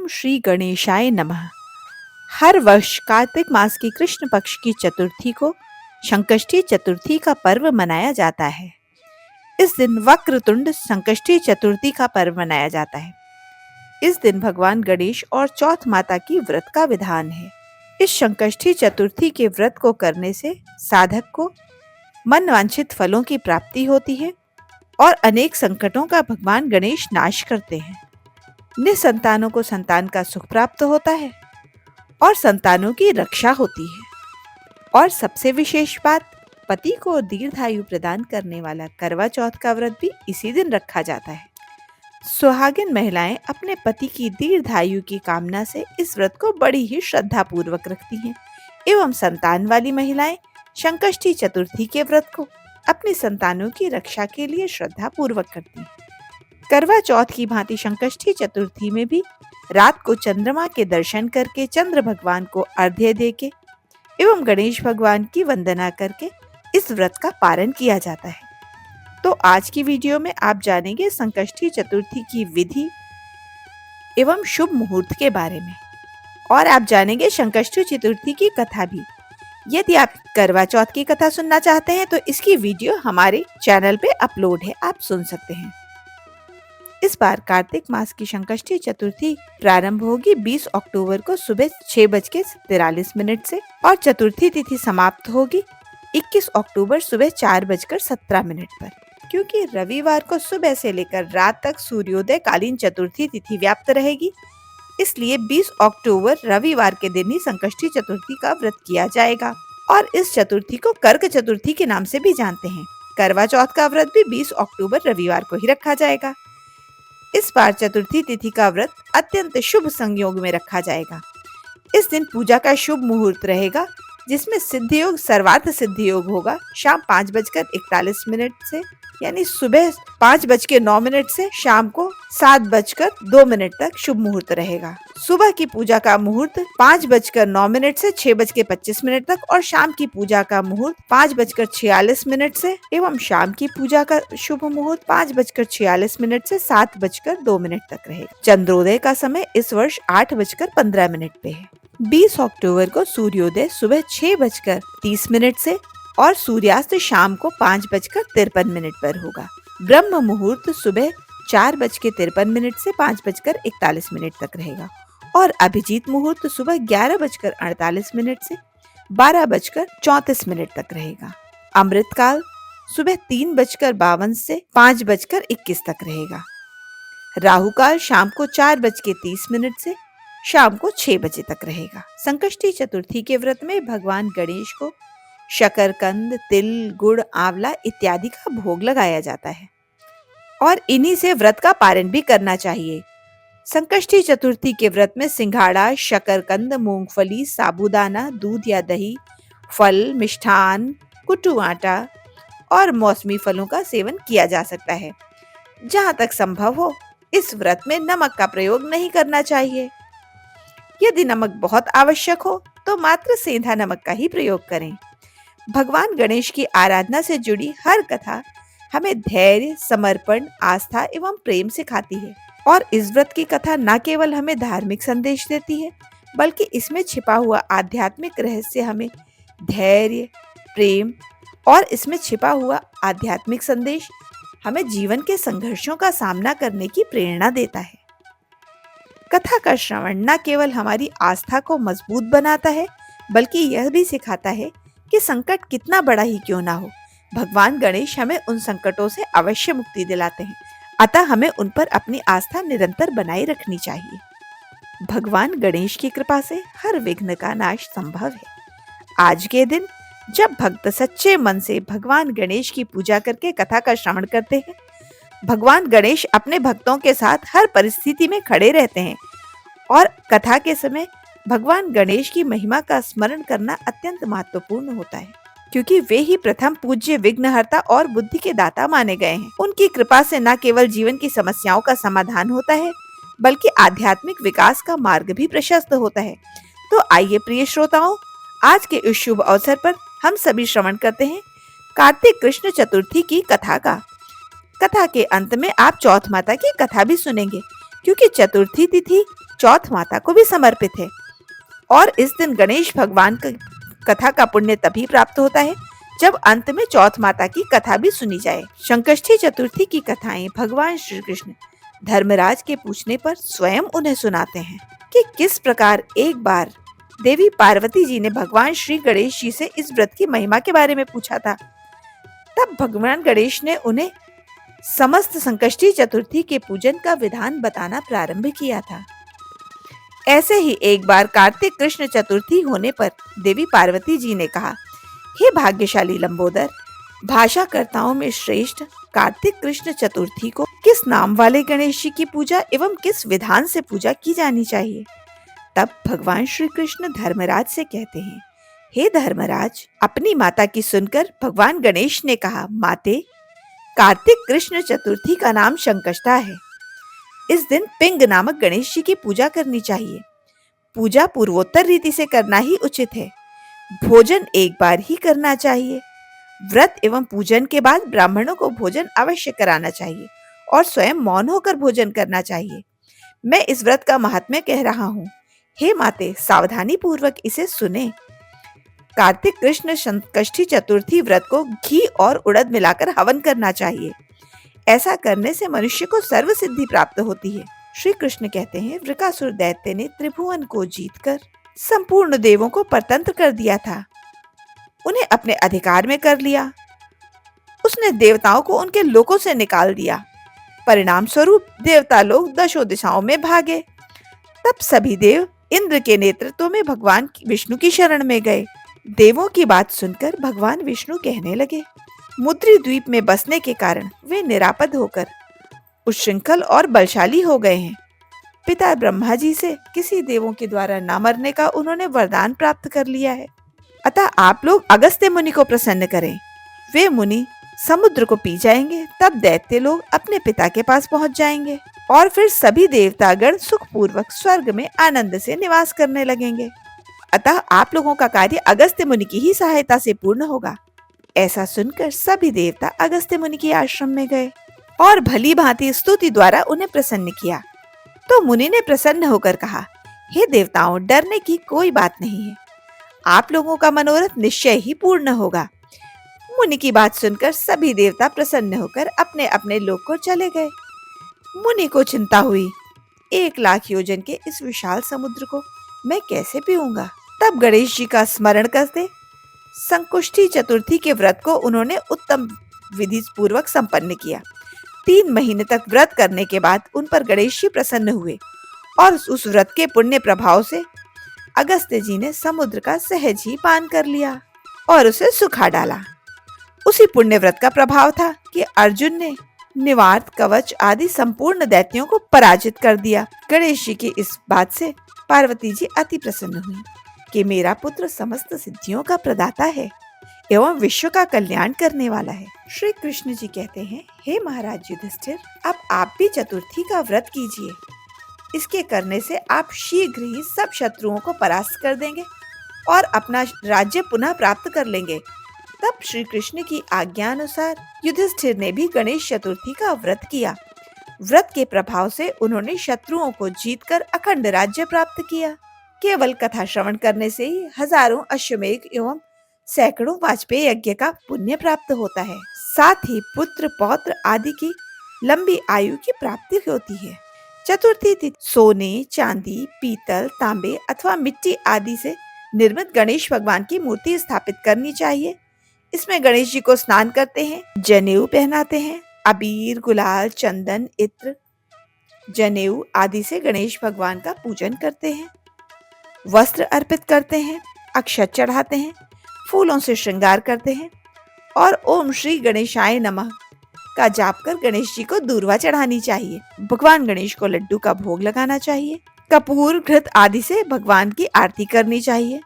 ओम श्री गणेशाय नमः। हर वर्ष कार्तिक मास की कृष्ण पक्ष की चतुर्थी को संकष्टी चतुर्थी का पर्व मनाया जाता है। इस दिन वक्रतुंड संकष्टी चतुर्थी का पर्व मनाया जाता है। इस दिन भगवान गणेश और चौथ माता की व्रत का विधान है। इस संकष्टी चतुर्थी के व्रत को करने से साधक को मनवांछित फलों की प्राप्ति होती है और अनेक संकटों का भगवान गणेश नाश करते हैं। निसंतानों को संतान का सुख प्राप्त होता है और संतानों की रक्षा होती है। और सबसे विशेष बात, पति को दीर्घायु प्रदान करने वाला करवा चौथ का व्रत भी इसी दिन रखा जाता है। सुहागिन महिलाएं अपने पति की दीर्घायु की कामना से इस व्रत को बड़ी ही श्रद्धा पूर्वक रखती हैं एवं संतान वाली महिलाएं संकष्टी चतुर्थी के व्रत को अपनी संतानों की रक्षा के लिए श्रद्धा पूर्वक करती हैं। करवा चौथ की भांति संकष्टी चतुर्थी में भी रात को चंद्रमा के दर्शन करके चंद्र भगवान को अर्घ्य देके एवं गणेश भगवान की वंदना करके इस व्रत का पारण किया जाता है। तो आज की वीडियो में आप जानेंगे संकष्टी चतुर्थी की विधि एवं शुभ मुहूर्त के बारे में, और आप जानेंगे संकष्टी चतुर्थी की कथा भी। यदि आप करवा चौथ की कथा सुनना चाहते हैं तो इसकी वीडियो हमारे चैनल पे अपलोड है, आप सुन सकते हैं। इस बार कार्तिक मास की संकष्टी चतुर्थी प्रारंभ होगी 20 अक्टूबर को सुबह 6:43 से और चतुर्थी तिथि समाप्त होगी 21 अक्टूबर सुबह 4:17 पर। क्योंकि रविवार को सुबह से लेकर रात तक सूर्योदय कालीन चतुर्थी तिथि व्याप्त रहेगी, इसलिए 20 अक्टूबर रविवार के दिन ही संकष्टी चतुर्थी का व्रत किया जाएगा और इस चतुर्थी को कर्क चतुर्थी के नाम से भी जानते हैं। करवा चौथ का व्रत भी 20 अक्टूबर रविवार को ही रखा जाएगा। इस बार चतुर्थी तिथि का व्रत अत्यंत शुभ संयोग में रखा जाएगा। इस दिन पूजा का शुभ मुहूर्त रहेगा, जिसमें सिद्ध योग सर्वार्थ सिद्ध योग होगा शाम 5:41 से, यानी सुबह 5:09 से शाम को 7:02 तक शुभ मुहूर्त रहेगा। सुबह की पूजा का मुहूर्त 5:09 से 6:25 तक और शाम की पूजा का मुहूर्त 5:46 से एवं शाम की पूजा का शुभ मुहूर्त 5:46 से 7:02 तक रहेगा। चंद्रोदय का समय इस वर्ष 8:15 पे है। 20 अक्टूबर को सूर्योदय सुबह 6:30 से और सूर्यास्त शाम को 5:53 पर होगा। ब्रह्म मुहूर्त सुबह 4:53 से 5:41 तक रहेगा और अभिजीत मुहूर्त सुबह 11:48 से 12:34 तक रहेगा। अमृत काल सुबह 3:52 से 5:21 तक रहेगा। राहु काल शाम को 4:30 से शाम को 6 बजे तक रहेगा। संकष्टी चतुर्थी के व्रत में भगवान गणेश को शकरकंद, तिल, गुड़, आंवला इत्यादि का भोग लगाया जाता है और इन्हीं से व्रत का पारण भी करना चाहिए। संकष्टी चतुर्थी के व्रत में सिंघाड़ा, शकरकंद, मूंगफली, साबूदाना, दूध या दही, फल, मिष्ठान, कुट्टू आटा और मौसमी फलों का सेवन किया जा सकता है। जहाँ तक संभव हो इस व्रत में नमक का प्रयोग नहीं करना चाहिए। यदि नमक बहुत आवश्यक हो तो मात्र सेंधा नमक का ही प्रयोग करें। भगवान गणेश की आराधना से जुड़ी हर कथा हमें धैर्य, समर्पण, आस्था एवं प्रेम सिखाती है और इस व्रत की कथा न केवल हमें धार्मिक संदेश देती है, बल्कि इसमें छिपा हुआ आध्यात्मिक रहस्य हमें धैर्य, प्रेम और इसमें छिपा हुआ आध्यात्मिक संदेश हमें जीवन के संघर्षों का सामना करने की प्रेरणा देता है। कथा का श्रवण न केवल हमारी आस्था को मजबूत बनाता है, बल्कि यह भी सिखाता है कि संकट कितना बड़ा ही क्यों ना हो, भगवान गणेश हमें उन संकटों से अवश्य मुक्ति दिलाते हैं। अतः हमें उन पर अपनी आस्था निरंतर बनाए रखनी चाहिए। भगवान गणेश की कृपा से हर विघ्न का नाश संभव है। आज के दिन जब भक्त सच्चे मन से भगवान गणेश की पूजा करके कथा का श्रवण करते हैं, भगवान गणेश अपने भक्तों के साथ हर परिस्थिति में खड़े रहते हैं और कथा के समय भगवान गणेश की महिमा का स्मरण करना अत्यंत महत्वपूर्ण होता है, क्योंकि वे ही प्रथम पूज्य विघ्नहर्ता और बुद्धि के दाता माने गए हैं। उनकी कृपा से न केवल जीवन की समस्याओं का समाधान होता है, बल्कि आध्यात्मिक विकास का मार्ग भी प्रशस्त होता है। तो आइए प्रिय श्रोताओं, आज के इस शुभ अवसर पर हम सभी श्रवण करते हैं कार्तिक कृष्ण चतुर्थी की कथा का। कथा के अंत में आप चौथ माता की कथा भी सुनेंगे, क्योंकि चतुर्थी तिथि चौथ माता को भी समर्पित है और इस दिन गणेश भगवान की कथा का पुण्य तभी प्राप्त होता है जब अंत में चौथ माता की कथा भी सुनी जाए। संकष्टी चतुर्थी की कथाएं भगवान श्री कृष्ण धर्मराज के पूछने पर स्वयं उन्हें सुनाते हैं कि किस प्रकार एक बार देवी पार्वती जी ने भगवान श्री गणेश जी से इस व्रत की महिमा के बारे में पूछा था। तब भगवान गणेश ने उन्हें समस्त संकष्टी चतुर्थी के पूजन का विधान बताना प्रारंभ किया था। ऐसे ही एक बार कार्तिक कृष्ण चतुर्थी होने पर देवी पार्वती जी ने कहा, हे भाग्यशाली लंबोदर, भाषाकर्ताओं में श्रेष्ठ कार्तिक कृष्ण चतुर्थी को किस नाम वाले गणेश जी की पूजा एवं किस विधान से पूजा की जानी चाहिए। तब भगवान श्री कृष्ण धर्मराज से कहते हैं, हे धर्मराज, अपनी माता की सुनकर भगवान गणेश ने कहा, माते, कार्तिक कृष्ण चतुर्थी का नाम संकष्टा है। इस दिन पिंग नामक गणेश जी की पूजा करनी चाहिए। पूजा पूर्वोत्तर रीति से करना ही उचित है। भोजन एक बार ही करना चाहिए। व्रत एवं पूजन के बाद ब्राह्मणों को भोजन अवश्य कराना चाहिए और स्वयं मौन होकर भोजन करना चाहिए। मैं इस व्रत का महात्म्य कह रहा हूँ। हे माते, सावधानी पूर्वक इसे सुने। कार्तिक कृष्ण संकष्टी चतुर्थी व्रत को घी और उड़द मिलाकर हवन करना चाहिए। ऐसा करने से मनुष्य को सर्व सिद्धि प्राप्त होती है। श्री कृष्ण कहते हैं, वृकासुर दैत्य ने त्रिभुवन को जीतकर संपूर्ण देवों को परतंत्र कर दिया था। उन्हें अपने अधिकार में कर लिया। उसने देवताओं को उनके लोकों से निकाल दिया। परिणाम स्वरूप देवता लोग दशों दिशाओं में भागे। तब सभी देव इंद्र के नेतृत्व में भगवान विष्णु की शरण में गए। देवों की बात सुनकर भगवान विष्णु कहने लगे, मुद्री द्वीप में बसने के कारण वे निरापद होकर उच्छृंखल और बलशाली हो गए हैं। पिता ब्रह्मा जी से किसी देवों के द्वारा न मरने का उन्होंने वरदान प्राप्त कर लिया है। अतः आप लोग अगस्त्य मुनि को प्रसन्न करें। वे मुनि समुद्र को पी जाएंगे। तब दैत्य लोग अपने पिता के पास पहुंच जाएंगे और फिर सभी देवतागण सुखपूर्वक स्वर्ग में आनंद से निवास करने लगेंगे। अतः आप लोगों का कार्य अगस्त्य मुनि की ही सहायता से पूर्ण होगा। ऐसा सुनकर सभी देवता अगस्त्य मुनि के आश्रम में गए और भली भांति स्तुति द्वारा उन्हें प्रसन्न किया। तो मुनि ने प्रसन्न होकर कहा, हे देवताओं, डरने की कोई बात नहीं है। आप लोगों का मनोरथ निश्चय ही पूर्ण होगा। मुनि की बात सुनकर सभी देवता प्रसन्न होकर अपने अपने लोक को चले गए। मुनि को चिंता हुई, 1,00,000 योजन के इस विशाल समुद्र को मैं कैसे पीऊंगा। तब गणेश जी का स्मरण करते संकुष्टी चतुर्थी के व्रत को उन्होंने उत्तम विधि पूर्वक संपन्न किया। 3 महीने तक व्रत करने के बाद उन पर गणेश जी प्रसन्न हुए और उस व्रत के पुण्य प्रभाव से अगस्त्य जी ने समुद्र का सहज ही पान कर लिया और उसे सुखा डाला। उसी पुण्य व्रत का प्रभाव था कि अर्जुन ने निवार्त, कवच आदि संपूर्ण दैत्यों को पराजित कर दिया। गणेश जी की इस बात से पार्वती जी अति प्रसन्न हुई कि मेरा पुत्र समस्त सिद्धियों का प्रदाता है एवं विश्व का कल्याण करने वाला है। श्री कृष्ण जी कहते हैं, हे महाराज युधिष्ठिर, अब आप भी चतुर्थी का व्रत कीजिए। इसके करने से आप शीघ्र ही सब शत्रुओं को परास्त कर देंगे और अपना राज्य पुनः प्राप्त कर लेंगे। तब श्री कृष्ण की आज्ञा अनुसार युधिष्ठिर ने भी गणेश चतुर्थी का व्रत किया। व्रत के प्रभाव से उन्होंने शत्रुओं को जीतकर अखंड राज्य प्राप्त किया। केवल कथा श्रवण करने से ही हजारों अश्वमेध एवं सैकड़ों वाजपेयी यज्ञ का पुण्य प्राप्त होता है। साथ ही पुत्र पौत्र आदि की लंबी आयु की प्राप्ति होती है। चतुर्थी तिथि सोने, चांदी, पीतल, तांबे अथवा मिट्टी आदि से निर्मित गणेश भगवान की मूर्ति स्थापित करनी चाहिए। इसमें गणेश जी को स्नान करते हैं, जनेऊ पहनाते हैं, अबीर, गुलाल, चंदन, इत्र, जनेऊ आदि से गणेश भगवान का पूजन करते हैं, वस्त्र अर्पित करते हैं, अक्षत चढ़ाते हैं, फूलों से श्रृंगार करते हैं और ओम श्री गणेशाय नमः का जाप कर गणेश जी को दूर्वा चढ़ानी चाहिए। भगवान गणेश को लड्डू का भोग लगाना चाहिए। कपूर, घृत आदि से भगवान की आरती करनी चाहिए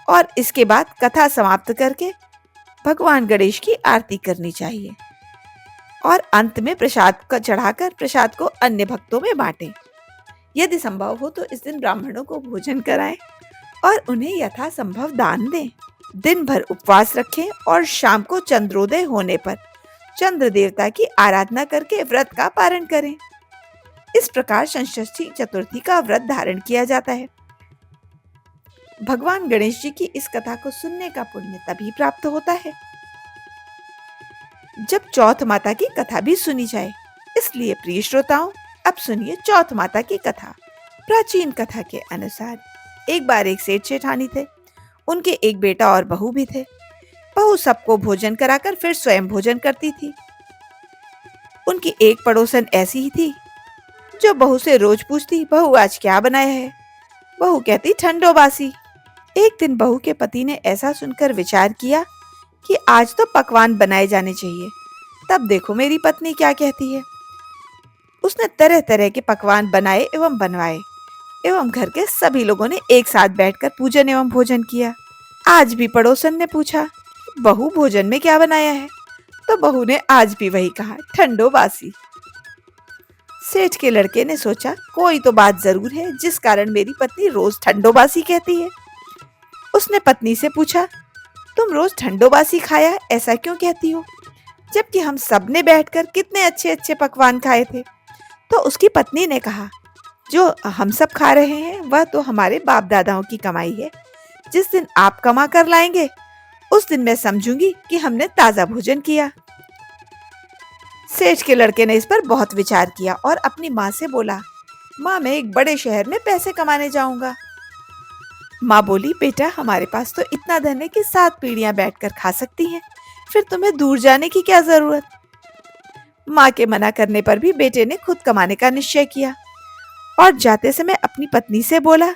और इसके बाद कथा समाप्त करके भगवान गणेश की आरती करनी चाहिए और अंत में प्रसाद का चढ़ाकर प्रसाद को अन्य भक्तों में बांटें। यदि संभव हो तो इस दिन ब्राह्मणों को भोजन कराएं और उन्हें यथासंभव दान दें। दिन भर उपवास रखें और शाम को चंद्रोदय होने पर चंद्र देवता की आराधना करके व्रत का पारण करें। इस प्रकार संकष्टी चतुर्थी का व्रत धारण किया जाता है। भगवान गणेश जी की इस कथा को सुनने का पुण्य तभी प्राप्त होता है जब चौथ माता की कथा भी सुनी जाए। इसलिए प्रिय श्रोताओं, अब सुनिए चौथ माता की कथा। प्राचीन कथा के अनुसार एक बार एक सेठ सेठानी थे। उनके एक बेटा और बहू भी थे। बहू सबको भोजन कराकर फिर स्वयं भोजन करती थी। उनकी एक पड़ोसन ऐसी ही थी जो बहू से रोज पूछती, बहू आज क्या बनाया है? बहू कहती, ठंडो बासी। एक दिन बहू के पति ने ऐसा सुनकर विचार किया कि आज तो पकवान बनाए जाने चाहिए। तब देखो मेरी पत्नी क्या कहती है। उसने तरह तरह के पकवान बनाए एवं बनवाए एवं घर के सभी लोगों ने एक साथ बैठकर पूजन एवं भोजन किया। आज भी पड़ोसन ने पूछा, बहू भोजन में क्या बनाया है? तो बहू ने आज भी वही कहा, ठंडो बासी। सेठ के लड़के ने सोचा, कोई तो बात जरूर है जिस कारण मेरी पत्नी रोज ठंडो बासी कहती है। उसने पत्नी से पूछा, तुम रोज ठंडो बासी खाया ऐसा क्यों कहती हो, जबकि हम सब ने बैठकर कितने अच्छे अच्छे पकवान खाए थे? तो उसकी पत्नी ने कहा, जो हम सब खा रहे हैं वह तो हमारे बाप दादाओं की कमाई है। जिस दिन आप कमा कर लाएंगे उस दिन मैं समझूंगी कि हमने ताजा भोजन किया। सेठ के लड़के ने इस पर बहुत विचार किया और अपनी माँ से बोला, माँ मैं एक बड़े शहर में पैसे कमाने जाऊंगा। माँ बोली, बेटा हमारे पास तो इतना धन है कि 7 पीढ़ियां बैठकर खा सकती हैं, फिर तुम्हें दूर जाने की क्या जरूरत? माँ के मना करने पर भी बेटे ने खुद कमाने का निश्चय किया और जाते समय अपनी पत्नी से बोला,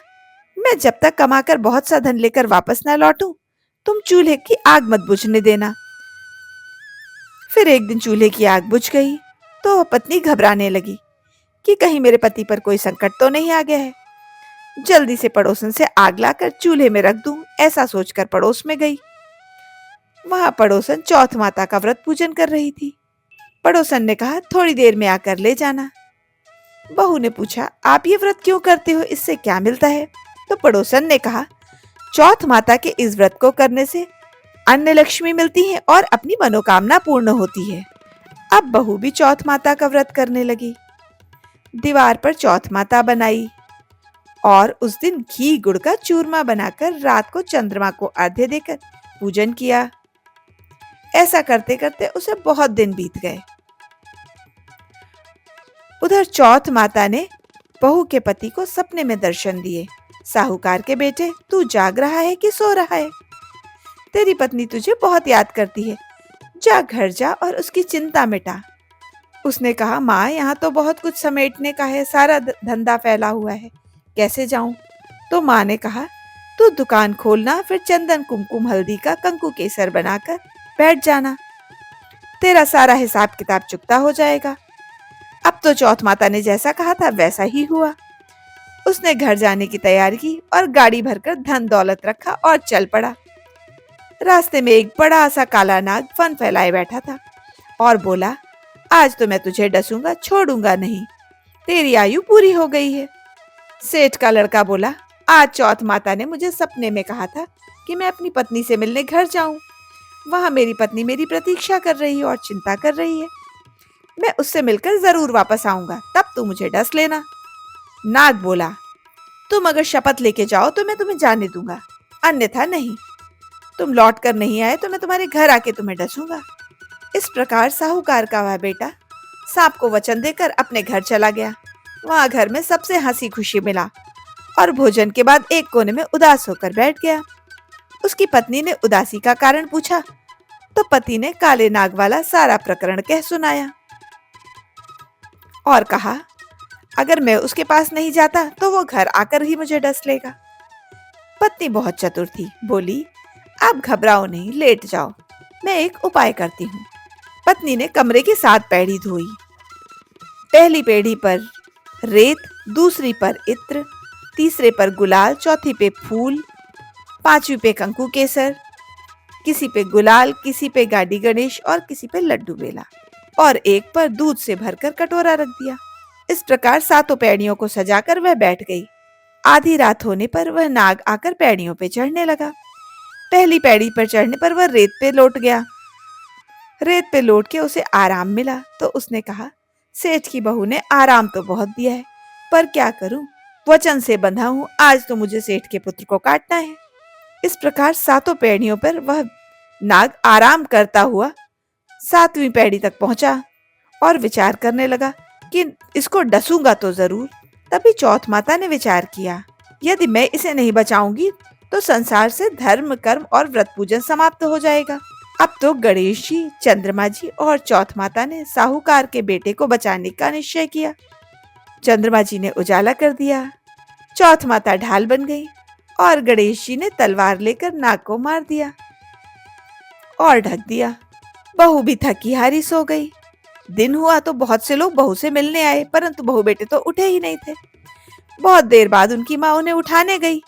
मैं जब तक कमाकर बहुत सा धन लेकर वापस ना लौटूं, तुम चूल्हे की आग मत बुझने देना। फिर एक दिन चूल्हे की आग बुझ गई तो पत्नी घबराने लगी कि कहीं मेरे पति पर कोई संकट तो नहीं आ गया है। जल्दी से पड़ोसन से आग लाकर चूल्हे में रख दूं, ऐसा सोचकर पड़ोस में गई। वहां पड़ोसन चौथ माता का व्रत पूजन कर रही थी। पड़ोसन ने कहा, थोड़ी देर में आकर ले जाना। बहू ने पूछा, आप ये व्रत क्यों करते हो, इससे क्या मिलता है? तो पड़ोसन ने कहा, चौथ माता के इस व्रत को करने से अन्न लक्ष्मी मिलती है और अपनी मनोकामना पूर्ण होती है। अब बहू भी चौथ माता का व्रत करने लगी। दीवार पर चौथ माता बनाई और उस दिन घी गुड़ का चूरमा बनाकर रात को चंद्रमा को अर्घ्य देकर पूजन किया। ऐसा करते करते उसे बहुत दिन बीत गए। उधर चौथ माता ने बहू के पति को सपने में दर्शन दिए। साहूकार के बेटे, तू जाग रहा है कि सो रहा है? तेरी पत्नी तुझे बहुत याद करती है, जा घर जा और उसकी चिंता मिटा। उसने कहा, माँ यहाँ तो बहुत कुछ समेटने का है, सारा धंधा फैला हुआ है, कैसे जाऊं? तो माँ ने कहा, तू दुकान खोलना, फिर चंदन कुमकुम हल्दी का कंकु केसर बनाकर बैठ जाना, तेरा सारा हिसाब किताब चुकता हो जाएगा। अब तो चौथ माता ने जैसा कहा था वैसा ही हुआ। उसने घर जाने की तैयारी की और गाड़ी भरकर धन दौलत रखा और चल पड़ा। रास्ते में एक बड़ा सा काला नाग फन फैलाए बैठा था और बोला, आज तो मैं तुझे डसूंगा, छोड़ूंगा नहीं, तेरी आयु पूरी हो गई है। सेठ का लड़का बोला, आज चौथ माता ने मुझे सपने में कहा था कि मैं अपनी पत्नी से मिलने घर जाऊं। वहां मेरी पत्नी मेरी प्रतीक्षा कर रही है और चिंता कर रही है। मैं उससे मिलकर जरूर वापस आऊंगा, तब तू मुझे डस लेना। नाग बोला, तुम अगर शपथ लेके जाओ तो मैं तुम्हें जाने दूंगा, अन्यथा नहीं। तुम लौट कर नहीं आए तो मैं तुम्हारे घर आके तुम्हें डसूंगा। इस प्रकार साहूकार का वह बेटा सांप को वचन देकर अपने घर चला गया। वहां घर में सबसे हंसी खुशी मिला और भोजन के बाद एक कोने में उदास होकर बैठ गया। उसकी पत्नी ने उदासी का कारण पूछा तो पति ने काले नाग वाला सारा प्रकरण कह सुनाया और कहा, अगर मैं उसके पास नहीं जाता तो वो घर आकर ही मुझे डस लेगा। पत्नी बहुत चतुर थी, बोली, आप घबराओ नहीं, लेट जाओ, मैं एक उपाय करती हूँ। पत्नी ने कमरे की 7 पैड़ी धोई। पहली पैड़ी पर रेत, दूसरी पर इत्र, तीसरे पर गुलाल, चौथी पे फूल, 5वीं पे कंकु केसर, किसी पे गुलाल, किसी पे गाड़ी गणेश और किसी पे लड्डू बेला और एक पर दूध से भरकर कटोरा रख दिया। इस प्रकार 7 पैड़ियों को सजाकर वह बैठ गई। आधी रात होने पर वह नाग आकर पैड़ियों पे चढ़ने लगा। पहली पैड़ी पर चढ़ने पर वह रेत पे लौट गया। रेत पे लौट के उसे आराम मिला तो उसने कहा, सेठ की बहू ने आराम तो बहुत दिया है, पर क्या करूं, वचन से बंधा हूं, आज तो मुझे सेठ के पुत्र को काटना है। इस प्रकार सातों पैड़ियों पर वह नाग आराम करता हुआ सातवीं पैड़ी तक पहुंचा और विचार करने लगा कि इसको डसूंगा तो जरूर। तभी चौथ माता ने विचार किया, यदि मैं इसे नहीं बचाऊंगी तो संसार से धर्म कर्म और व्रत पूजन समाप्त हो जाएगा। अब तो गणेश जी, चंद्रमा जी और चौथ माता ने साहूकार के बेटे को बचाने का निश्चय किया। चंद्रमा जी ने उजाला कर दिया, चौथ माता ढाल बन गई और गणेश जी ने तलवार लेकर नाग को मार दिया और ढक दिया। बहू भी थकी हारी सो गई। दिन हुआ तो बहुत से लोग बहू से मिलने आए, परंतु बहू बेटे तो उठे ही नहीं थे। बहुत देर बाद उनकी माँ उन्हें उठाने गई।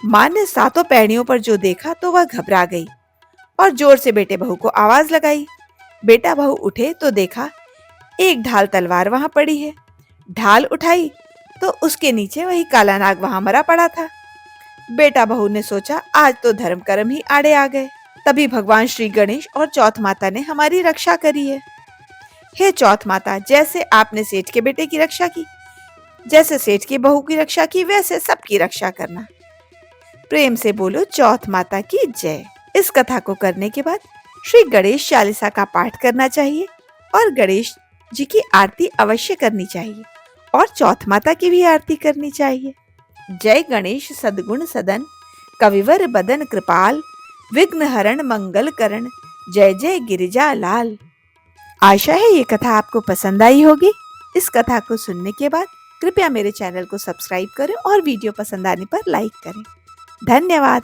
माँ ने सातों पैड़ियों पर जो देखा तो वह घबरा गई और जोर से बेटे बहू को आवाज लगाई। बेटा बहू उठे तो देखा एक ढाल तलवार वहां पड़ी है। ढाल उठाई तो उसके नीचे वही काला नाग वहां मरा पड़ा था। बेटा बहू ने सोचा, आज तो धर्म कर्म ही आड़े आ गए। तभी भगवान श्री गणेश और चौथ माता ने हमारी रक्षा करी है। हे चौथ माता, जैसे आपने सेठ के बेटे की रक्षा की, जैसे सेठ की बहू की रक्षा की, वैसे सबकी रक्षा करना। प्रेम से बोलो चौथ माता की जय। इस कथा को करने के बाद श्री गणेश चालीसा का पाठ करना चाहिए और गणेश जी की आरती अवश्य करनी चाहिए और चौथ माता की भी आरती करनी चाहिए। जय गणेश सद्गुण सदन, कविवर बदन कृपाल, विघ्न हरण मंगल करण, जय जय गिरिजा लाल। आशा है ये कथा आपको पसंद आई होगी। इस कथा को सुनने के बाद कृपया मेरे चैनल को सब्सक्राइब करें और वीडियो पसंद आने पर लाइक करें। धन्यवाद।